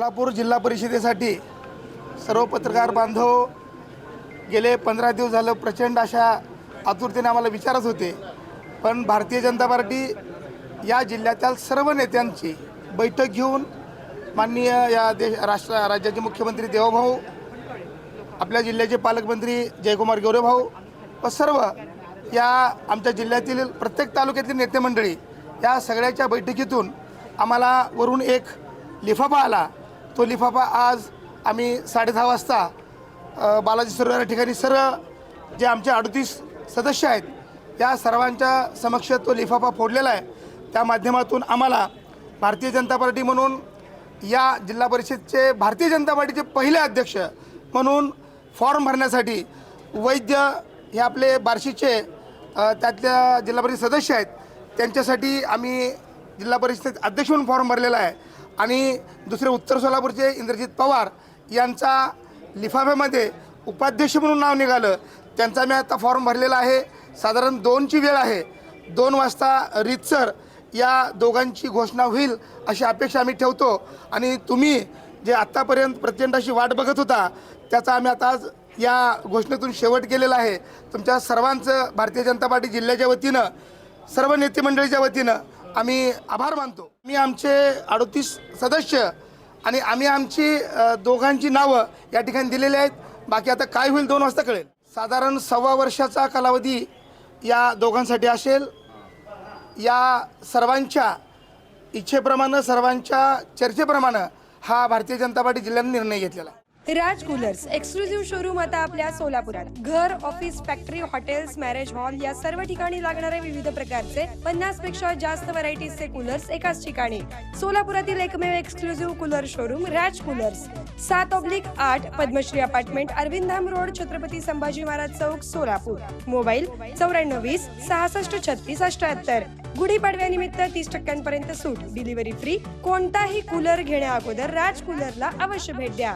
सोलापूर जिल्हा परिषदेसाठी सर्व पत्रकार बांधव गेले 15 दिवस झालं प्रचंड अशा आतुरतेने आम्हाला विचारत होते, पण भारतीय जनता पार्टी या जिल्ह्यातील सर्व नेत्यांची बैठक घेऊन माननीय या राज्याचे मुख्यमंत्री देवभाऊ, आपल्या जिल्ह्याचे पालकमंत्री जयकुमार गौरेभाऊ व सर्व या आमच्या जिल्ह्यातील प्रत्येक तालुक्यातील नेते मंडळी या सगळ्याच्या बैठकीतून आम्हाला वरून एक लिफाफा आला। तो लिफाफा आज आम्ही 10:30 वाजता बालाजी सरोवर या ठिकाणी सर्व जे आमचे 38 सदस्य आहेत या सर्वांच्या समक्ष तो लिफाफा फोडलेला आहे। त्या माध्यमातून आम्हाला भारतीय जनता पार्टी म्हणून या जिल्हा परिषदचे भारतीय जनता पार्टीचे पहिले अध्यक्ष म्हणून फॉर्म भरण्यासाठी वैद्य हे आपले बार्शीचे त्यातल्या जिल्हा परिषद सदस्य आहेत, त्यांच्यासाठी आम्ही जिल्हा परिषद अध्यक्ष म्हणून फॉर्म भरलेला आहे। आणि दुसरे उत्तर सोलापूरचे इंद्रजित पवार यांचा लिफाफ्यामध्ये उपाध्यक्ष म्हणून नाव निघालं, त्यांचा मी आता फॉर्म भरलेला आहे। साधारण 2ची वेळ आहे, 2 वाजता रीतसर या दोघांची घोषणा होईल अशी अपेक्षा आम्ही ठेवतो। आणि तुम्ही जे आत्तापर्यंत प्रचंड अशी वाट बघत होता त्याचा आम्ही आता आज या घोषणेतून शेवट केलेला आहे। तुमच्या सर्वांचं भारतीय जनता पार्टी जिल्ह्याच्या वतीनं सर्व नेते मंडळीच्या वतीनं आम्ही आभार मानतो। मी आमचे 38 सदस्य आणि आम्ही आमची दोघांची नावं या ठिकाणी दिलेली आहेत। बाकी आता काय होईल 2 वाजता कळेल। साधारण 1.25 वर्षाचा कालावधी या दोघांसाठी असेल। या सर्वांच्या इच्छेप्रमाणे सर्वांच्या चर्चेप्रमाणे हा भारतीय जनता पार्टी जिल्ह्याने निर्णय घेतलेला आहे। राज कूलर्स एक्सक्लुझिव्ह शोरूम आता आपल्या सोलापुरात। घर, office, factory, hotels, marriage hall या सर्व ठिकाणी लागणारे विविध प्रकारचे 50 पेक्षा जास्त व्हरायटीजचे कूलर्स एकाच ठिकाणी। सोलापुरातील एकमेव exclusive cooler showroom Raj coolers, 7/8 Padmashri apartment, Arvindam road, Chhatrapati Sambhaji Maharaj Chowk, Solapur. Mobile 9420 66 36 78। गुढीपाडव्यानिमित्त 30% सूट, डिलिव्हरी फ्री। कोणताही कूलर घेण्या अगोदर राज कूलरला अवश्य भेट द्या।